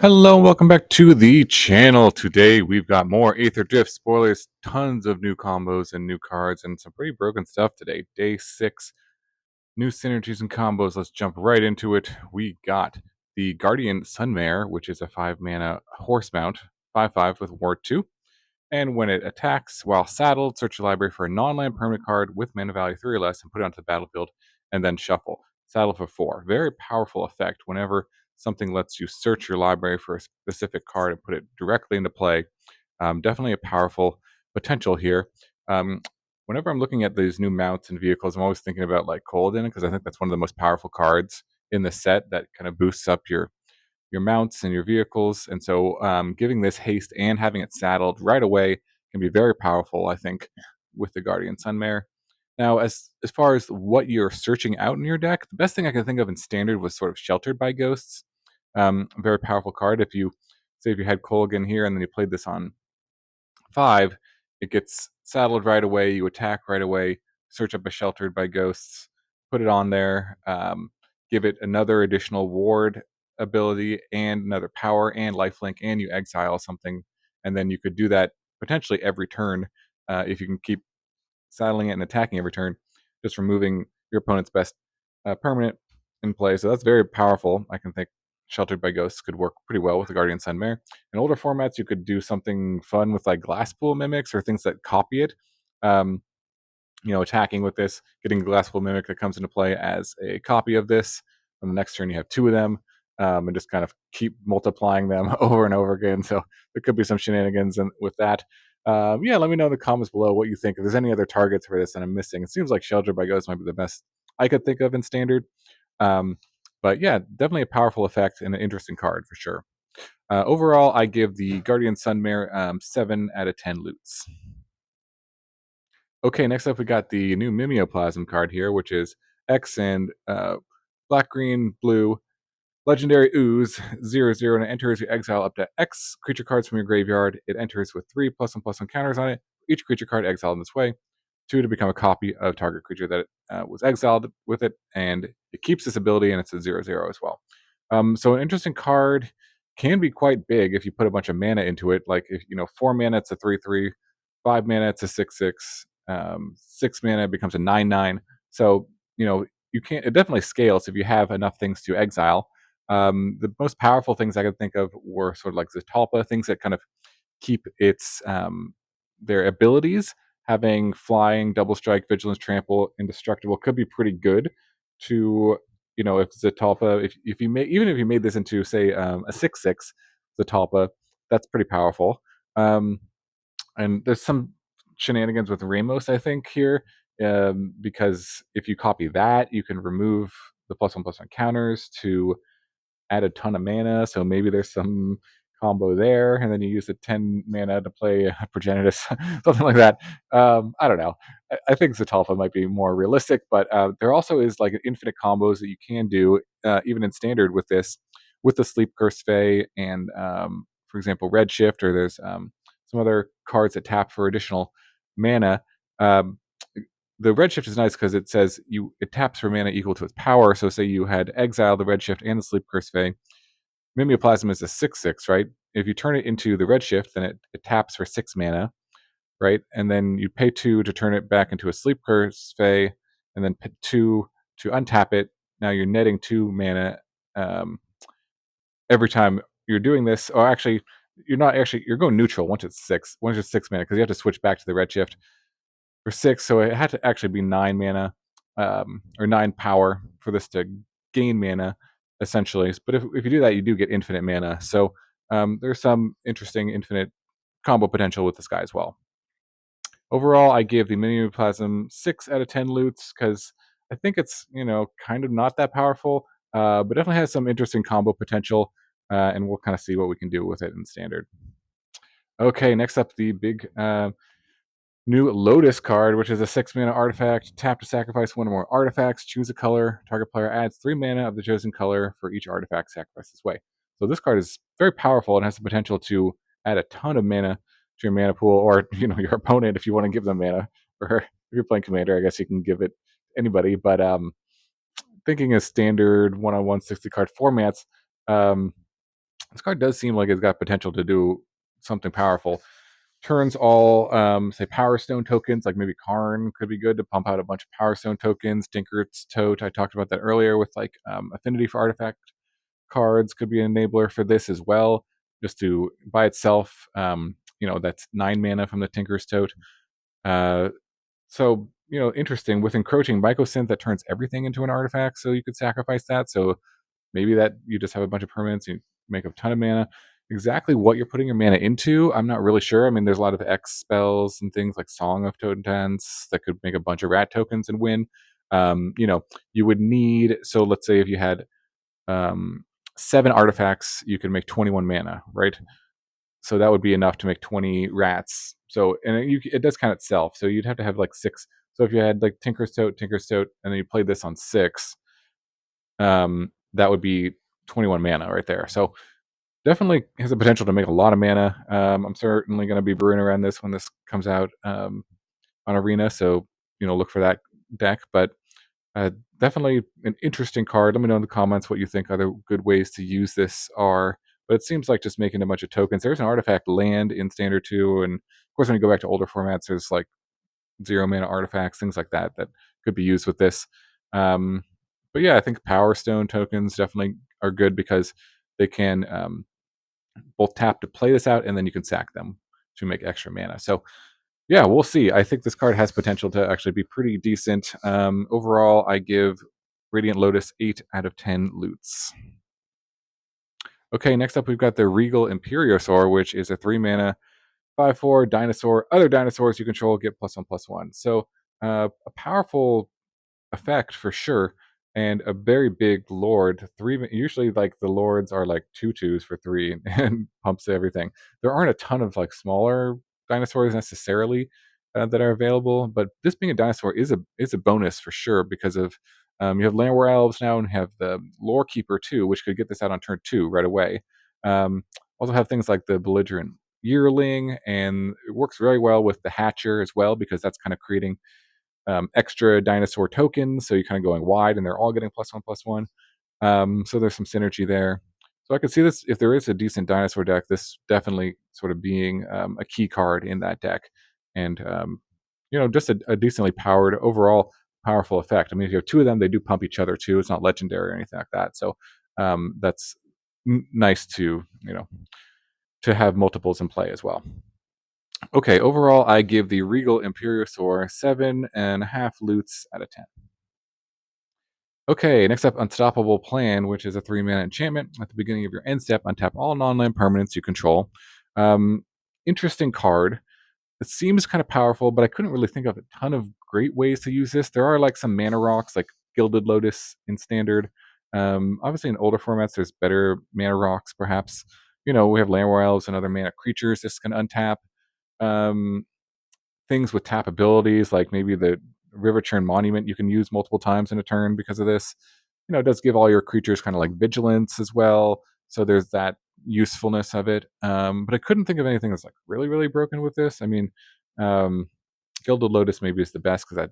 Hello and welcome back to the channel. Today we've got more Aetherdrift spoilers, tons of new combos and new cards, and some pretty broken stuff today. Day 6, new synergies and combos. Let's jump right into it. We got the Guardian Sunmare, which is a 5-mana horse mount, 5/5 with Ward 2. And when it attacks while saddled, search your library for a non-land permanent card with mana value 3 or less and put it onto the battlefield, and then shuffle. Saddle for 4. Very powerful effect whenever something lets you search your library for a specific card and put it directly into play. Definitely a powerful potential here. Um, Whenever I'm looking at these new mounts and vehicles, I'm always thinking about like Colden, because I think that's one of the most powerful cards in the set that kind of boosts up your mounts and your vehicles. And so giving this haste and having it saddled right away can be very powerful, I think, with the Guardian Sunmare. Now, as far as what you're searching out in your deck, the best thing I can think of in standard was sort of Sheltered by Ghosts. A very powerful card. If you say if you had Colgan here and then you played this on 5, it gets saddled right away. You attack right away. Search up a Sheltered by Ghosts, put it on there, give it another additional ward ability and another power and lifelink, and you exile something, and then you could do that potentially every turn if you can keep saddling it and attacking every turn, just removing your opponent's best permanent in play. So that's very powerful. I can think Sheltered by Ghosts could work pretty well with the Guardian Sunmare. In older formats, you could do something fun with like Glasspool Mimics or things that copy it. Um, Attacking with this, getting a Glasspool Mimic that comes into play as a copy of this. On the next turn, you have 2 of them, and just kind of keep multiplying them over and over again. So there could be some shenanigans with that. Yeah, let me know in the comments below what you think. If there's any other targets for this that I'm missing, it seems like Shelter by Ghost might be the best I could think of in standard. Um, but yeah, definitely a powerful effect and an interesting card for sure. Overall, I give the Guardian Sunmare 7 out of 10 loots. Okay, next up we got the new Mimeoplasm card here, which is X and black, green, blue, legendary ooze 0/0, and it enters. You exile up to X creature cards from your graveyard. It enters with 3+1/+1 counters on it. Each creature card exiled in this way. 2 to become a copy of target creature that was exiled with it, and it keeps this ability, and it's a 0/0 as well. So an interesting card, can be quite big if you put a bunch of mana into it. Like if 4 mana, it's a 3/3, 5 mana, it's a 6/6, 6 mana it becomes a 9/9. So you can't. It definitely scales if you have enough things to exile. The most powerful things I could think of were sort of like Zatalpa, things that kind of keep its their abilities. Having flying, double strike, vigilance, trample, indestructible could be pretty good to if Zatalpa, if you made, even if you made this into say a 6/6 Zatalpa, that's pretty powerful. Um, and there's some shenanigans with Ramos, I think, here, because if you copy that, you can remove the +1/+1 counters to add a ton of mana, so maybe there's some combo there, and then you use the 10 mana to play Progenitus, something like that. I don't know. I think Zatalfa might be more realistic, but there also is like infinite combos that you can do, even in standard with this, with the Sleep Curse Fae, and for example, Redshift, or there's some other cards that tap for additional mana. Um, the redshift is nice because it says it taps for mana equal to its power. So say you had exile the redshift and the sleep curse fae. Mimeoplasm is a 6/6, right? If you turn it into the redshift, then it taps for 6 mana, right? And then you pay 2 to turn it back into a sleep curse fae, and then pay 2 to untap it. Now you're netting 2 mana um, every time you're doing this. Or actually, you're going neutral once it's 6 mana, because you have to switch back to the redshift for 6, so it had to actually be 9 mana, or 9 power for this to gain mana, essentially. But if you do that, you do get infinite mana. So there's some interesting infinite combo potential with this guy as well. Overall, I give the Mimeoplasm 6 out of 10 loots, because I think it's kind of not that powerful, but definitely has some interesting combo potential, and we'll kind of see what we can do with it in standard. Okay, next up, the big new Lotus card, which is a 6-mana artifact. Tap to sacrifice one or more artifacts. Choose a color. Target player adds 3 mana of the chosen color for each artifact sacrificed this way. So this card is very powerful and has the potential to add a ton of mana to your mana pool, or your opponent if you want to give them mana. Or if you're playing Commander, I guess you can give it anybody. But thinking of standard 1/1 60 card formats, um, This card does seem like it's got potential to do something powerful. Turns all, say, Power Stone tokens, like maybe Karn could be good to pump out a bunch of Power Stone tokens. Tinker's Tote, I talked about that earlier with like Affinity for Artifact cards could be an enabler for this as well. Just to by itself, that's 9 mana from the Tinker's Tote. So, interesting. With Encroaching Mycosynth, that turns everything into an artifact, so you could sacrifice that. So maybe that you just have a bunch of permanents, you make a ton of mana. Exactly what you're putting your mana into, I'm not really sure. I mean, there's a lot of X spells and things like Song of Totentans that could make a bunch of rat tokens and win. You would need, so let's say if you had 7 artifacts, you could make 21 mana, right? So that would be enough to make 20 rats. So, and it does count itself. So you'd have to have like 6. So if you had like Tinker's Tote, and then you played this on 6, that would be 21 mana right there. So definitely has the potential to make a lot of mana. I'm certainly going to be brewing around this when this comes out on Arena. So, look for that deck. But definitely an interesting card. Let me know in the comments what you think other good ways to use this are. But it seems like just making a bunch of tokens. There's an artifact land in Standard 2. And of course, when you go back to older formats, there's like 0 mana artifacts, things like that could be used with this. But yeah, I think Power Stone tokens definitely are good because they can both tap to play this out, and then you can sack them to make extra mana. So yeah, we'll see. I think this card has potential to actually be pretty decent. Overall, I give Radiant Lotus 8 out of 10 loots. Okay, next up we've got the Regal Imperiosa, which is a 3 mana 5/4 dinosaur. Other dinosaurs you control get +1/+1. So a powerful effect for sure, and a very big lord. Usually like the lords are like 2/2s for 3 and pumps everything. There aren't a ton of like smaller dinosaurs necessarily that are available, but this being a dinosaur is a bonus for sure because of you have Landware Elves now and have the Lore Keeper too, which could get this out on turn 2 right away. Um, Also have things like the Belligerent Yearling, and it works very well with the Hatcher as well because that's kind of creating extra dinosaur tokens. So you're kind of going wide, and they're all getting +1/+1. So there's some synergy there. So I could see this if there is a decent dinosaur deck. This definitely sort of being a key card in that deck, and just a decently powered overall powerful effect. I mean, if you have 2 of them, they do pump each other too. It's not legendary or anything like that. So that's nice to have multiples in play as well. Okay, overall, I give the Regal Imperiosaur 7.5 loots out of 10. Okay, next up, Unstoppable Plan, which is a 3 mana enchantment. At the beginning of your end step, untap all non-land permanents you control. Interesting card. It seems kind of powerful, but I couldn't really think of a ton of great ways to use this. There are like some mana rocks, like Gilded Lotus in Standard. Obviously, in older formats, there's better mana rocks, perhaps. We have Landware Elves and other mana creatures this can untap. Um, Things with tap abilities, like maybe the River Churn Monument you can use multiple times in a turn because of this. It does give all your creatures kind of like vigilance as well. So there's that usefulness of it. But I couldn't think of anything that's like really, really broken with this. I mean, um, Gilded Lotus maybe is the best because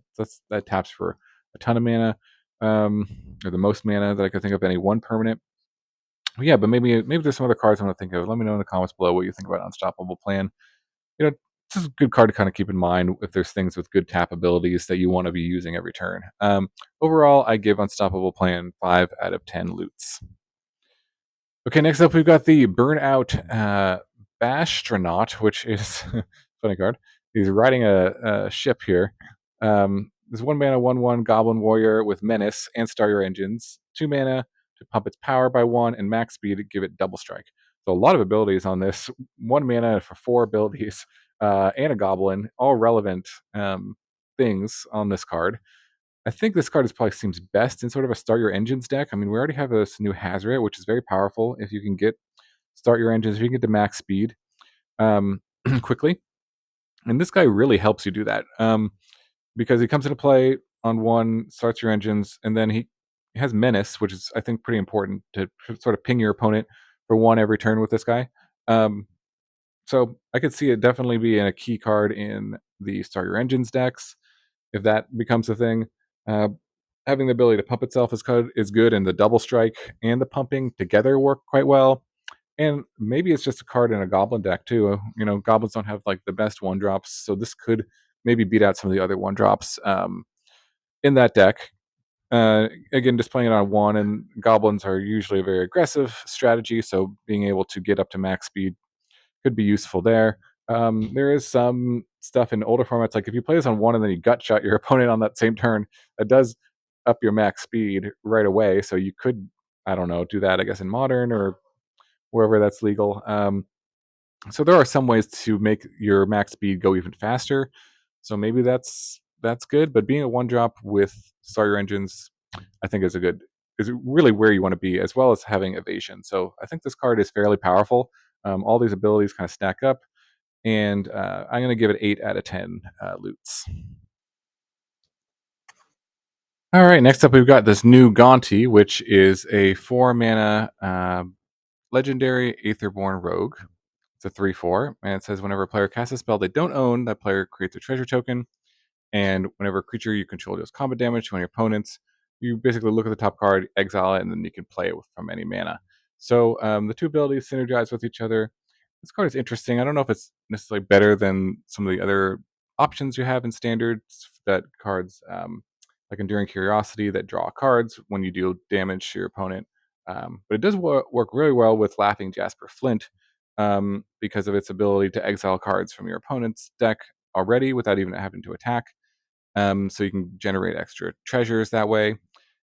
that taps for a ton of mana, or the most mana that I could think of any one permanent. Yeah, but maybe there's some other cards I want to think of. Let me know in the comments below what you think about Unstoppable Plan. you know, this is a good card to kind of keep in mind if there's things with good tap abilities that you want to be using every turn. Overall, I give Unstoppable Plan 5 out of 10 loots. Okay, next up we've got the Burnout Blastronaut, which is funny card. He's riding a ship here. There's 1 mana, 1/1 Goblin Warrior with Menace and Star Your Engines. 2 mana to pump its power by 1 and max speed to give it double strike. So a lot of abilities on this. 1 mana for 4 abilities and a Goblin, all relevant things on this card. I think this card probably seems best in sort of a Start Your Engines deck. I mean, we already have this new Hazret, which is very powerful if you can get Start Your Engines, if you can get to max speed quickly. And this guy really helps you do that because he comes into play on 1, starts your engines, and then he has Menace, which is, I think, pretty important to sort of ping your opponent for 1 every turn with this guy. So I could see it definitely being a key card in the Start Your Engines decks if that becomes a thing. Uh, Having the ability to pump itself is good, and the double strike and the pumping together work quite well. And maybe it's just a card in a goblin deck too. Goblins don't have like the best one drops, so this could maybe beat out some of the other one drops in that deck. Again, just playing it on one, and goblins are usually a very aggressive strategy, so being able to get up to max speed could be useful there. There is some stuff in older formats, like if you play this on one and then you gut shot your opponent on that same turn, that does up your max speed right away. So you could, I don't know, do that, I guess, in modern or wherever that's legal. So there are some ways to make your max speed go even faster. So maybe that's good. But being a one drop with starter engines, I think is really where you want to be, as well as having evasion. So I think this card is fairly powerful. All these abilities kind of stack up, and I'm going to give it 8 out of 10 loots. All right, next up we've got this new Gantry, which is a 4 mana legendary Aetherborn Rogue. It's a 3/4, and it says whenever a player casts a spell they don't own, that player creates a treasure token. And whenever a creature you control deals combat damage to one of your opponents, you basically look at the top card, exile it, and then you can play it from any mana. So the two abilities synergize with each other. This card is interesting. I don't know if it's necessarily better than some of the other options you have in standards. That cards like Enduring Curiosity that draw cards when you deal damage to your opponent. But it does work really well with Laughing Jasper Flint because of its ability to exile cards from your opponent's deck already without even having to attack. So you can generate extra treasures that way.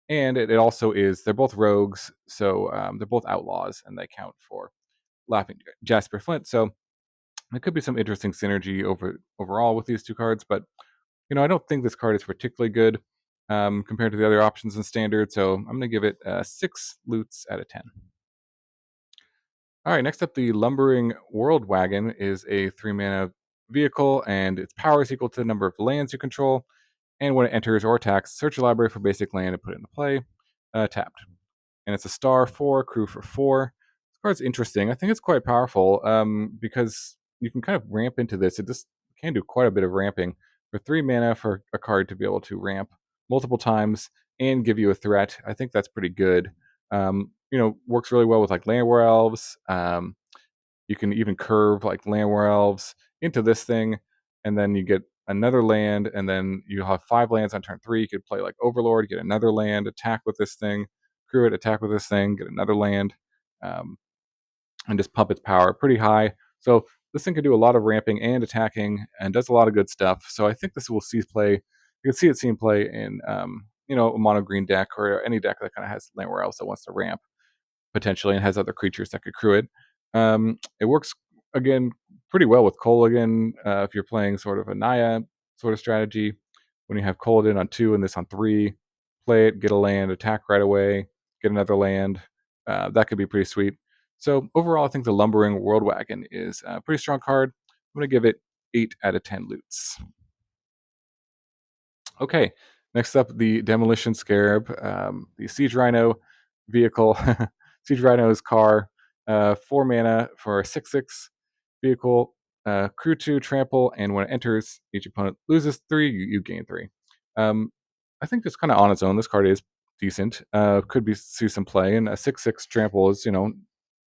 And it also is, they're both rogues, so they're both outlaws, and they count for Laughing Jasper Flint. So there could be some interesting synergy overall with these two cards, but I don't think this card is particularly good compared to the other options in standard. So I'm going to give it 6 loots out of 10. All right, next up, the Lumbering World Wagon is a 3 mana vehicle, and its power is equal to the number of lands you control. And when it enters or attacks, search your library for basic land and put it into play, tapped. And it's a star 4, crew for 4. This card's interesting. I think it's quite powerful because you can kind of ramp into this. It just can do quite a bit of ramping. For 3 mana for a card to be able to ramp multiple times and give you a threat, I think that's pretty good. Works really well with like Landware Elves. You can even curve like Landware Elves into this thing, and then you get another land, and then you have 5 lands on turn 3. You could play like Overlord, get another land, attack with this thing, crew it, attack with this thing, get another land, um, and just pump its power pretty high. So this thing can do a lot of ramping and attacking, and does a lot of good stuff. So I think this will see play. You can see it seeing play in a mono green deck or any deck that kind of has Landware Elves that wants to ramp potentially and has other creatures that could crew it. It works again pretty well with Kolaghan if you're playing sort of a Naya sort of strategy. When you have Kolaghan on 2 and this on 3, play it, get a land, attack right away, get another land. That could be pretty sweet. So overall, I think the Lumbering World Wagon is a pretty strong card. I'm going to give it 8 out of 10 loots. Okay, next up, the Demolition Scarab, the Siege Rhino vehicle. Siege Rhino's car, 4 mana for a 6/6 vehicle, crew 2, trample, and when it enters, each opponent loses 3, you gain 3. I think just kind of on its own, this card is decent. Could be see some play, and a 6/6 trample is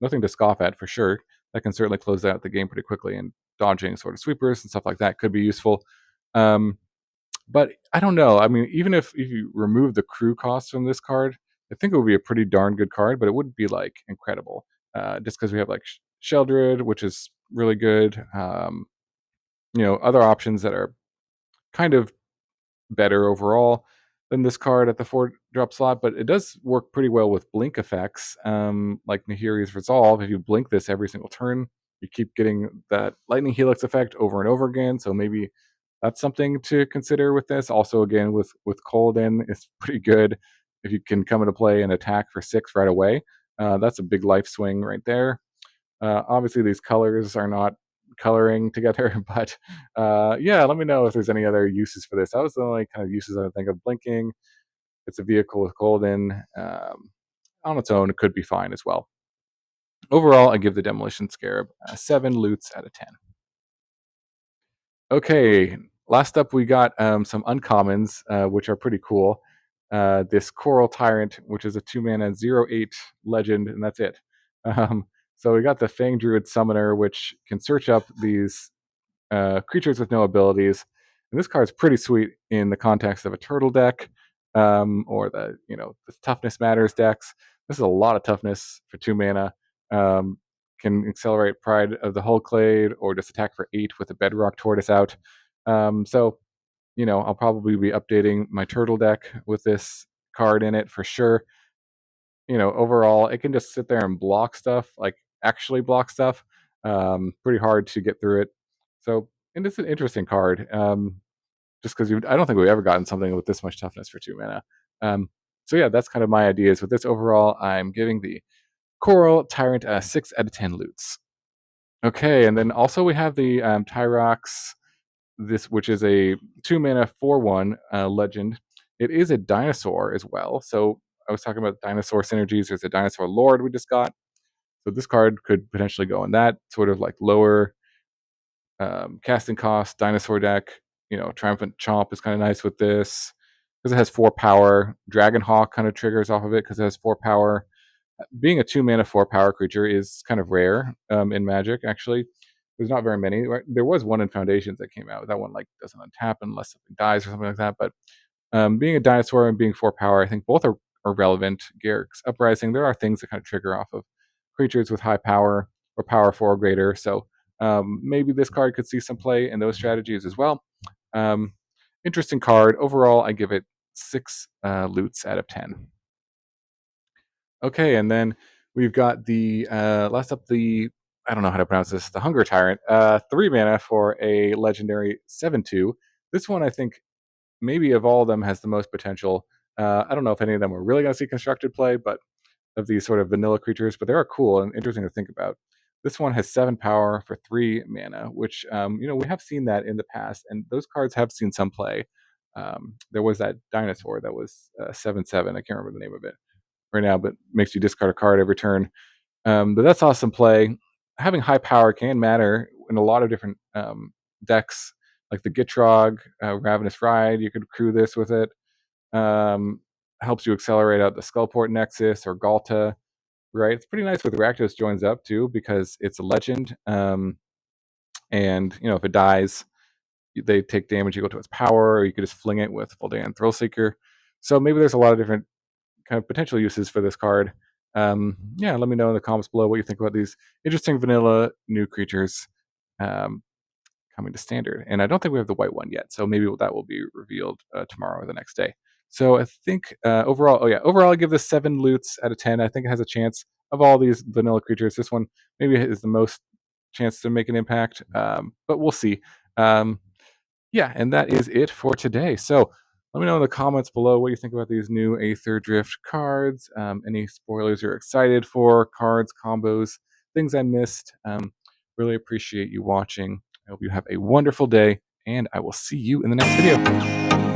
nothing to scoff at for sure. That can certainly close out the game pretty quickly, and dodging sort of sweepers and stuff like that could be useful. But I don't know. I mean, even if you remove the crew costs from this card, I think it would be a pretty darn good card, but it wouldn't be like incredible. Just because we have like Sheldred, which is really good. Other options that are kind of better overall than this card at the 4 drop slot, but it does work pretty well with blink effects, like Nahiri's Resolve. If you blink this every single turn, you keep getting that Lightning Helix effect over and over again. So maybe that's something to consider with this. Also, again, with Kolaghan, it's pretty good if you can come into play and attack for 6 right away. That's a big life swing right there. Obviously, these colors are not coloring together, but yeah, let me know if there's any other uses for this. That was the only kind of uses I think of blinking. It's a vehicle with Kolaghan. On its own, it could be fine as well. Overall, I give the Demolition Scarab 7 loots out of 10. Okay, last up we got some uncommons, which are pretty cool. This Coral Tyrant, which is a 2 mana 0/8 legend, and that's it. So we got the Fang Druid Summoner, which can search up these creatures with no abilities. And this card's pretty sweet in the context of a turtle deck, or the toughness matters decks. This is a lot of toughness for 2 mana. Can accelerate Pride of the Hullclade, or just attack for 8 with a Bedrock Tortoise out. So I'll probably be updating my turtle deck with this card in it for sure. Overall, it can just sit there and block stuff, like actually block stuff. Pretty hard to get through it. So, and it's an interesting card. Just because I don't think we've ever gotten something with this much toughness for 2 mana. So yeah, that's kind of my ideas with this. Overall, I'm giving the Coral Tyrant 6 out of 10 loots. Okay, and then also we have the Tyrox, which is a 2 mana 4/1 legend. It is a dinosaur as well. So I was talking about dinosaur synergies. There's a dinosaur lord we just got. So this card could potentially go in that sort of like lower casting cost dinosaur deck. Triumphant Chomp is kind of nice with this because it has 4 power. Dragonhawk kind of triggers off of it because it has 4 power. Being a 2 mana 4 power creature is kind of rare in Magic. Actually, there's not very many. Right? There was one in Foundations that came out. That one doesn't untap unless something dies or something like that. But being a dinosaur and being 4 power, I think both are relevant. Garrick's Uprising, there are things that kind of trigger off of creatures with high power or power 4 or greater. So maybe this card could see some play in those strategies as well. Interesting card. Overall, I give it 6 loots out of 10. Okay, and then we've got the last up, the I don't know how to pronounce this, the Hunger Tyrant. 3 mana for a legendary 7/2. This one, I think, maybe of all of them has the most potential. I don't know if any of them are really going to see constructed play, but of these sort of vanilla creatures, but they are cool and interesting to think about. This one has 7 power for 3 mana, which we have seen that in the past, and those cards have seen some play. There was that dinosaur that was 7/7. I can't remember the name of it right now, but makes you discard a card every turn. But that's awesome play. Having high power can matter in a lot of different decks, like the Gitrog, Ravenous Ride. You could crew this with it. Helps you accelerate out the Skullport Nexus or Galta, right? It's pretty nice with Rakdos joins up too because it's a legend. And if it dies, they take damage equal to its power, or you could just fling it with Voldaean Thrillseeker. So maybe there's a lot of different kind of potential uses for this card. Yeah, let me know in the comments below what you think about these interesting vanilla new creatures coming to standard. And I don't think we have the white one yet, so maybe that will be revealed tomorrow or the next day. So I think overall I give this 7 loots out of 10. I think it has a chance of all these vanilla creatures. This one maybe is the most chance to make an impact, but we'll see. Yeah, and that is it for today. So let me know in the comments below what you think about these new Aetherdrift cards. Any spoilers you're excited for, cards, combos, things I missed. Really appreciate you watching. I hope you have a wonderful day, and I will see you in the next video.